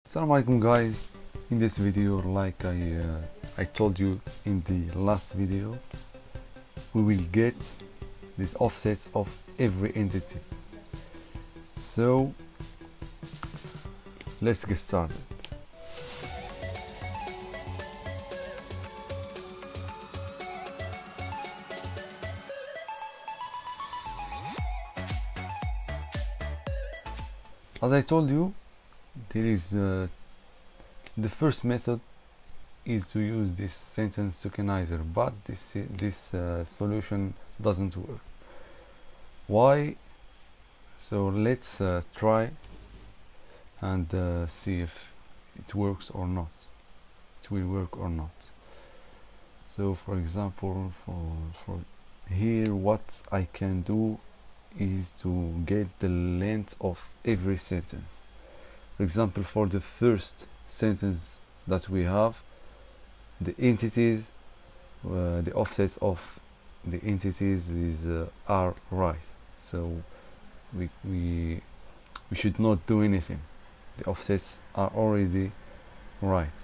Assalamu alaikum guys. In this video, like I told you in the last video, we will get these offsets of every entity. So let's get started. As I told you, there is the first method is to use this sentence tokenizer, but this solution doesn't work. Why? So let's try and see if it works or not. It will work or not. So for example, for here, what I can do is to get the length of every sentence. For example, for the first sentence that we have, the entities, the offsets of the entities are right. So we should not do anything. The offsets are already right.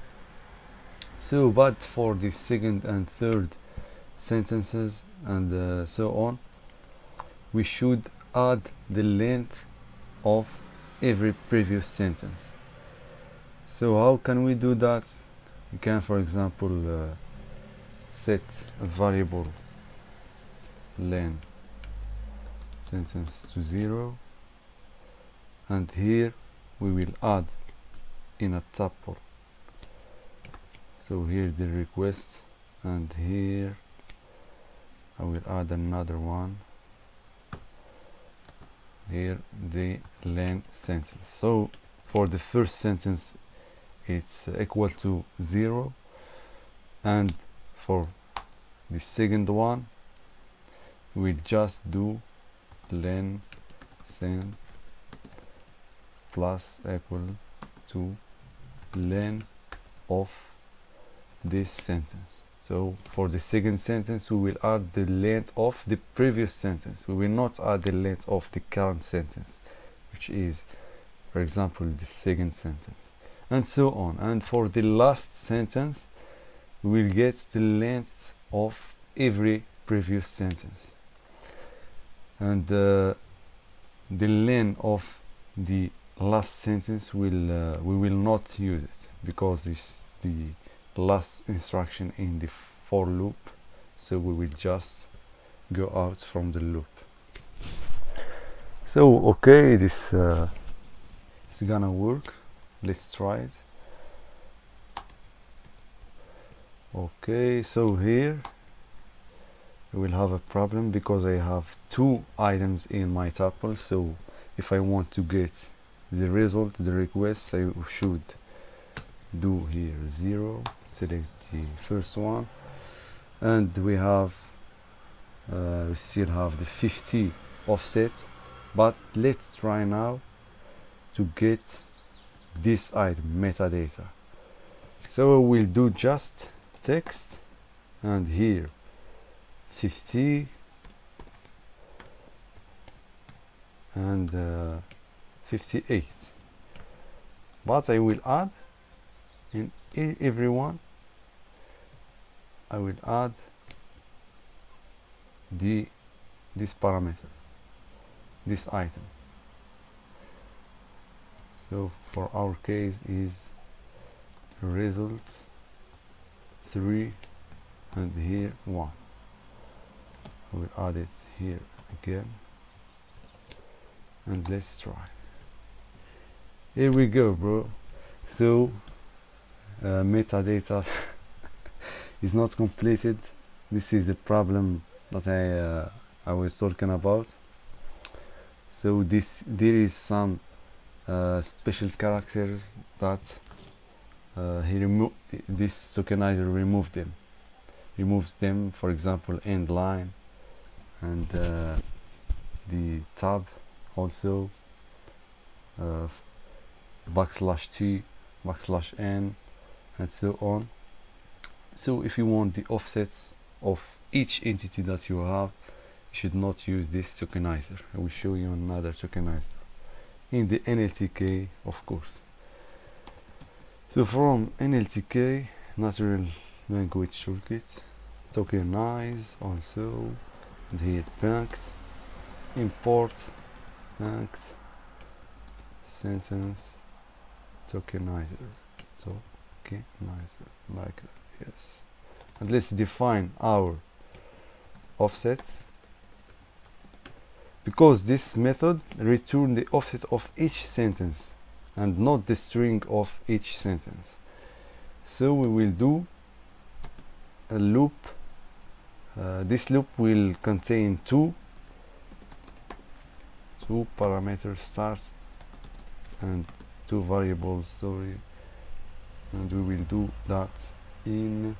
So, but for the second and third sentences and so on, we should add the length of every previous sentence. So how can we do that? You can, for example, set a variable len sentence to 0, and here we will add in a tuple. So here the request, and here I will add another one. Here the len sentence. So for the first sentence it's equal to 0, and for the second one we'll just do len send plus equal to len of this sentence. So for the second sentence we will add the length of the previous sentence. We will not add the length of the current sentence, which is, for example, the second sentence, and so on. And for the last sentence we will get the length of every previous sentence, and the length of the last sentence we will not use it, because it's the last instruction in the for loop, so we will just go out from the loop. So okay, this it's gonna work. Let's try it. Okay, so here we will have a problem because I have two items in my tuple. So if I want to get the result, the request, I should do here 0, select the first one, and we still have the 50 offset. But let's try now to get this item metadata. So we'll do just text, and here 50 and 58, but I will add in everyone, I will add this parameter, this item. So for our case is result 3, and here 1. I will add it here again, and let's try. Here we go, bro. So metadata is not completed. This is the problem that I was talking about. So there is some special characters that this tokenizer removes them. For example, end line, and the tab also, \t, \n, and so on. So if you want the offsets of each entity that you have, you should not use this tokenizer. I will show you another tokenizer in the NLTK, of course. So from NLTK, natural language toolkit, tokenize also, and here banked, import banked sentence tokenizer, like that, yes. And let's define our offset, because this method returns the offset of each sentence and not the string of each sentence. So we will do a loop. This loop will contain two parameters, start and two variables, sorry, and we will do that in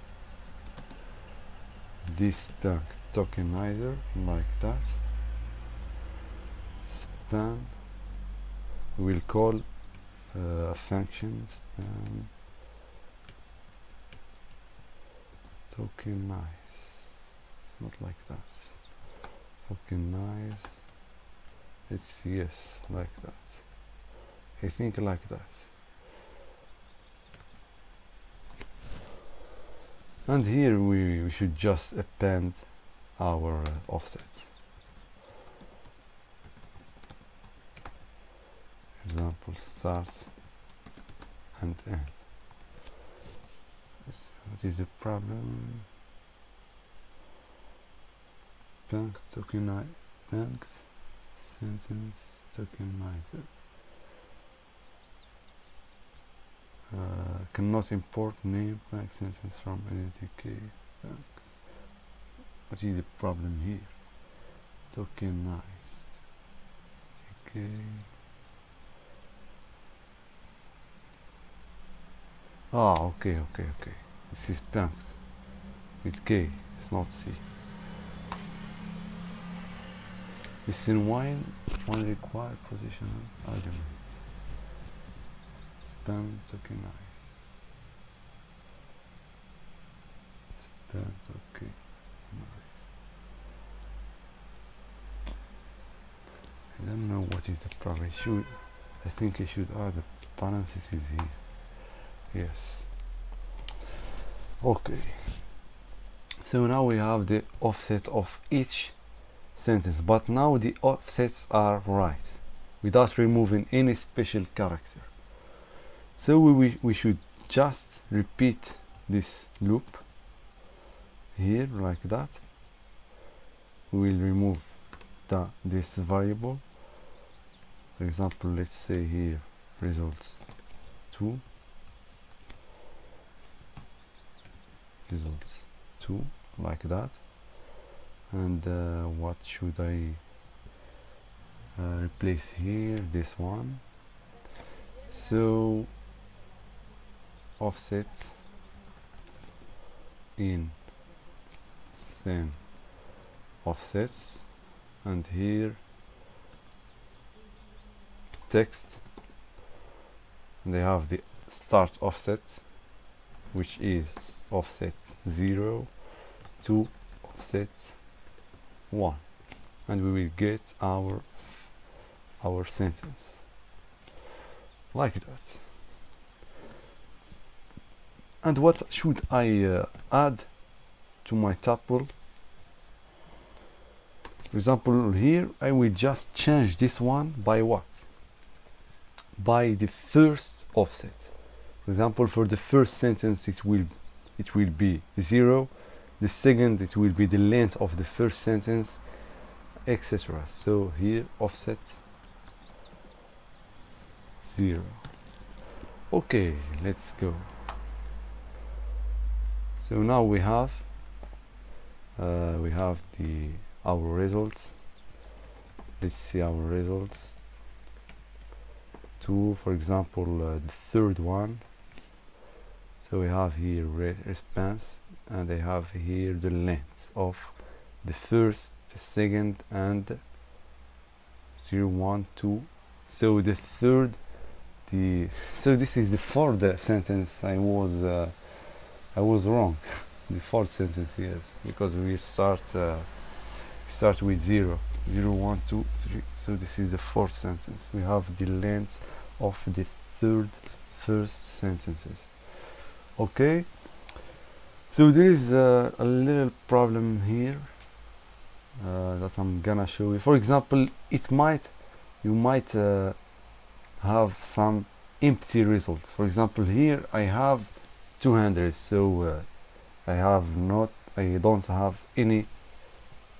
this banked tokenizer like that. Span, we will call function span tokenize. It's not like that. Tokenize. It's yes, like that. I think like that. And here we should just append our offsets. For example, start and end. What is the problem? Banked tokenize, banked sentence tokenizer. Cannot import name bank sentence from NLTK banks. What is the problem here? Tokenize. Okay. Ah, okay. This is banked with K, it's not C. Listen one required positional argument. Span tokenize. Span tokenize. I don't know what is the problem. I think I should add a parenthesis here. Yes. Okay. So now we have the offset of each sentence, but now the offsets are right without removing any special character. So we should just repeat this loop here like that. We will remove this variable. For example, let's say here results 2, results 2, like that. And what should I replace here? This one. So offset in same offsets, and here text, and they have the start offset, which is offset 0 to offset 1, and we will get our sentence like that. And what should I add to my tuple? For example, here I will just change this one by what? By the first offset. For example, for the first sentence it will be 0. The second, it will be the length of the first sentence, etc. So here offset 0. Okay, let's go. So now we have our results. Let's see our results. For example, the third one. So we have here response, and I have here the length of the first, the second, and 0, 1, 2. So the third, so this is the fourth sentence. I was wrong. The fourth sentence, yes, because we start with 0, 0, 1, 2, 3. So this is the fourth sentence. We have the length of the third first sentences. Okay, so there is a little problem here that I'm gonna show you. For example, you might have some empty results. For example, here I have 200, so I don't have any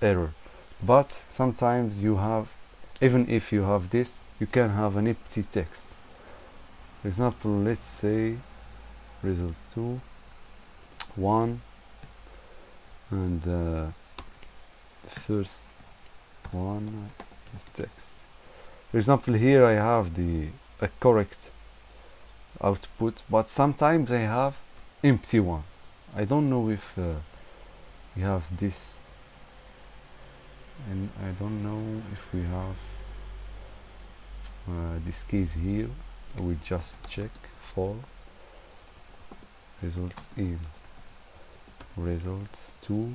error. But sometimes you have, even if you have this, you can have an empty text. For example, let's say result 2, 1, and the first one is text. For example, here I have a correct output, but sometimes I have empty one. I don't know if we have this, and I don't know if we have this case here. I will just check for results in results 2,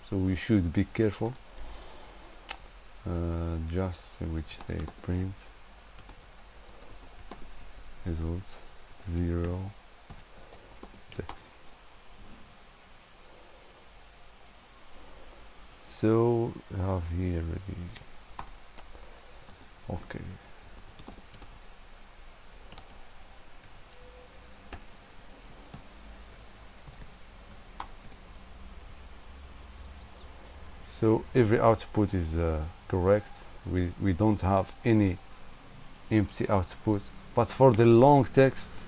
so we should be careful just which they print results 0 text. So we have here already. Okay, so every output is correct. We don't have any empty output, but for the long text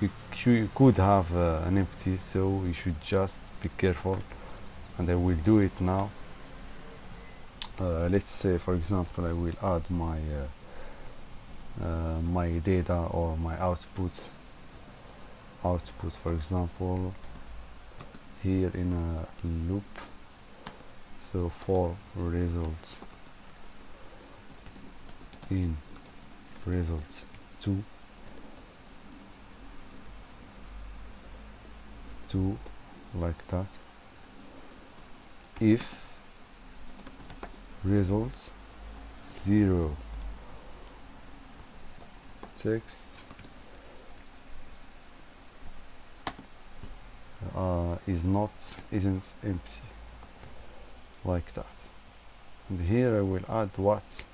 you could have an empty, so you should just be careful, and I will do it now. Let's say, for example, I will add my my data or my output, for example, here in a loop. So for results in results 2, like that. If results 0 text isn't empty, like that. And here I will add what?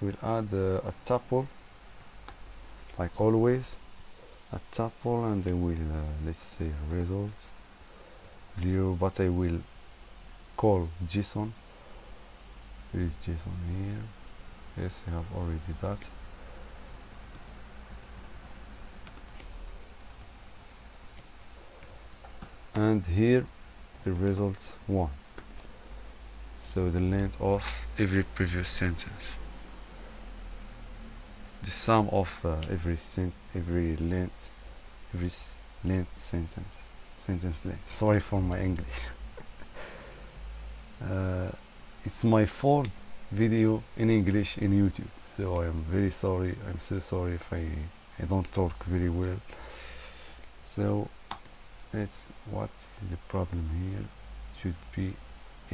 We'll add a tuple, like always, a tuple, and I will let's say results 0, but I will call JSON. There is JSON here. Yes, I have already that. And here the results 1. So the length of every previous sentence, the sum of every length sentence length. Sorry for my English. It's my fourth video in English in YouTube, so I'm very sorry. I'm so sorry if I don't talk very well. So what is the problem here? Should be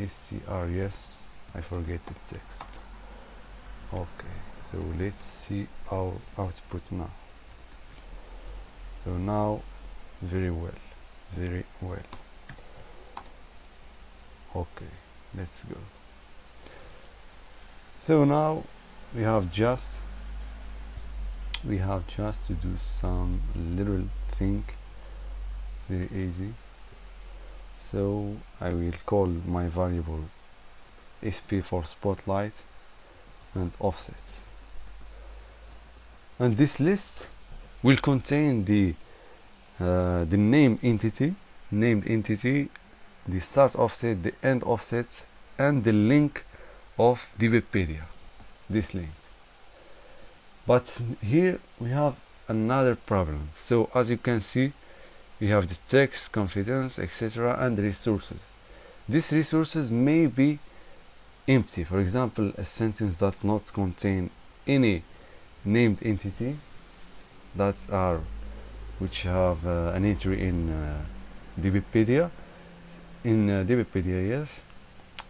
str. Yes, I forget the text. Okay, so let's see our output now. So now very well. Okay, let's go. So now we have just to do some little thing, very easy. So I will call my variable sp for spotlight and offset, and this list will contain the named entity, the start offset, the end offset, and the link of Dbpedia, this link. But here we have another problem. So as you can see, we have the text, confidence, etc., and resources. These resources may be empty. For example, a sentence that not contain any named entity which have an entry in Dbpedia, yes.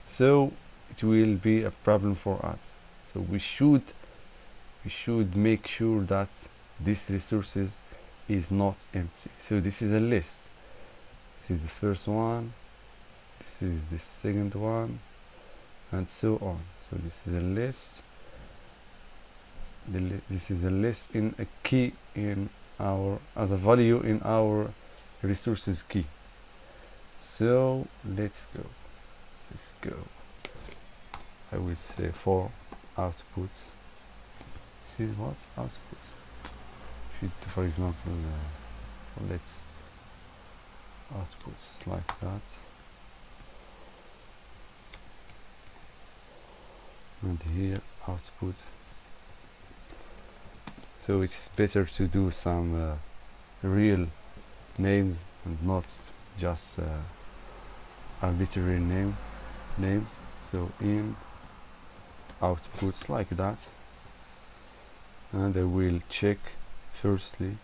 So it will be a problem for us. So we should make sure that these resources is not empty. So this is a list. This is the first one, this is the second one, and so on. So this is a list. This is a list in a key in our, as a value in our resources key. So let's go. I will say for outputs. This is what outputs. Should, for example, let's outputs like that, and here output. So it's better to do some real names and not just arbitrary names. So in outputs like that, and I will check firstly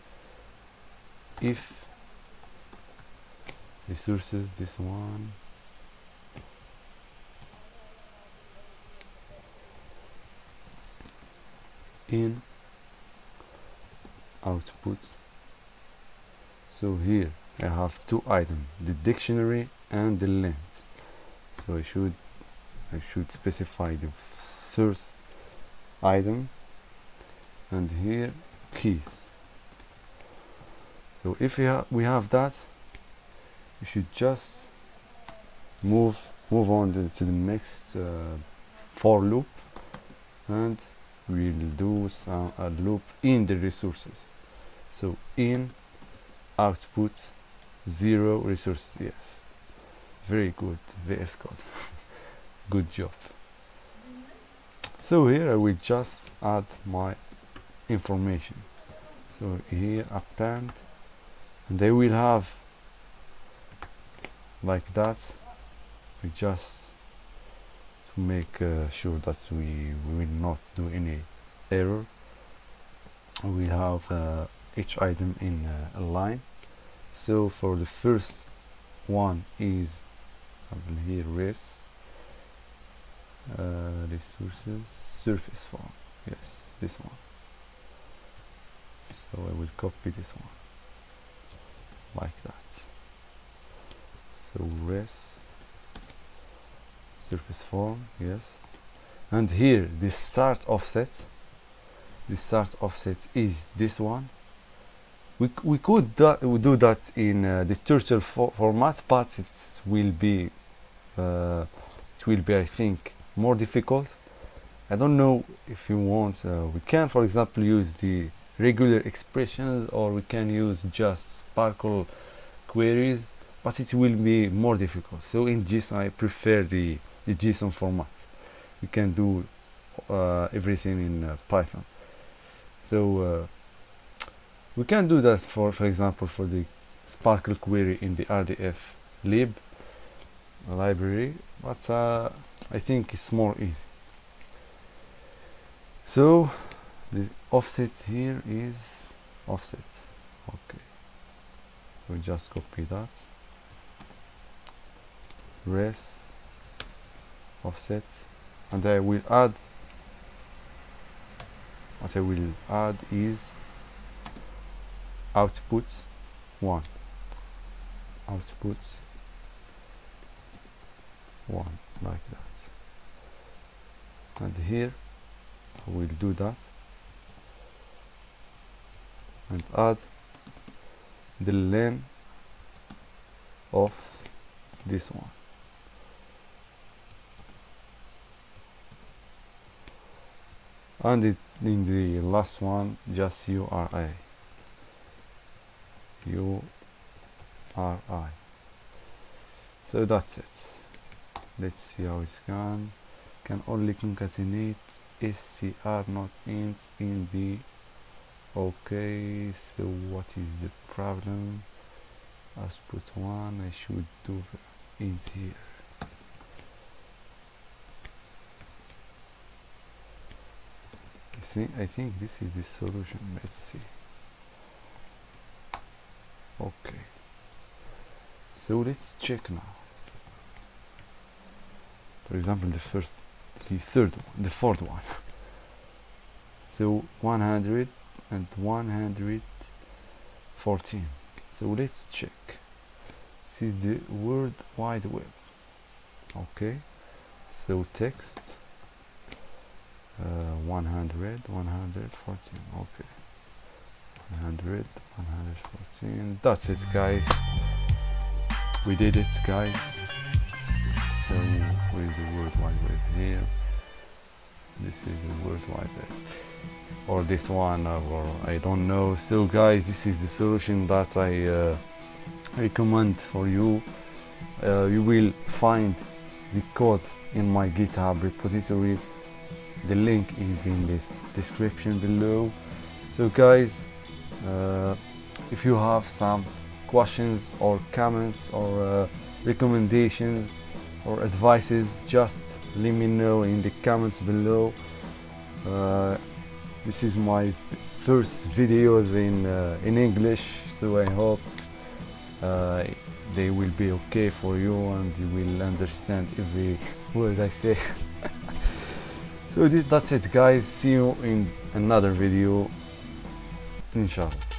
if resources, this one, in output. So here I have two items, the dictionary and the length. So I should specify the first item, and here keys. So if we have that, you should just move on to the next for loop, and we'll do a loop in the resources. So in output 0 resources. Yes, very good, VS Code. Good job. So here I will just add my information. So here append, and they will have like that. We just to make sure that we will not do any error. We have each item in a line. So for the first one is here resources surface form. Yes, this one. So I will copy this one like that. So surface form, yes. And here this start offset. The start offset is this one. We could do that in the turtle format, but it will be I think more difficult. I don't know if you want. We can, for example, use the regular expressions, or we can use just Sparkle queries, but it will be more difficult. So in JSON I prefer the JSON format. We can do everything in Python. So we can do that for example for the Sparkle query in the RDF lib library, but I think it's more easy. So the offset here is offset. Okay, we just copy that. Res offset, and I will add. What I will add is output 1. Output 1 like that. And here I will do that and add the len of this one. And it, in the last one, just URI. So that's it. Let's see how it's gone. Can only concatenate SCR, not int in the. Okay, so what is the problem? Output 1, I should do int here. See, I think this is the solution. Let's see. Okay, so let's check now. For example, the third one, the fourth one. So 100 and 100 14. So let's check. This is the World Wide Web. Okay, so text 100, 114. Okay, 100, 114. That's it, guys. We did it, guys. So where's the World Wide Web? Here. This is the World Wide Web, or this one, or I don't know. So guys, this is the solution that I recommend for you. You will find the code in my GitHub repository. The link is in this description below. So guys, if you have some questions or comments or recommendations or advices, just let me know in the comments below. This is my first videos in English, so I hope they will be okay for you and you will understand every word I say. So that's it, guys. See you in another video, inshallah.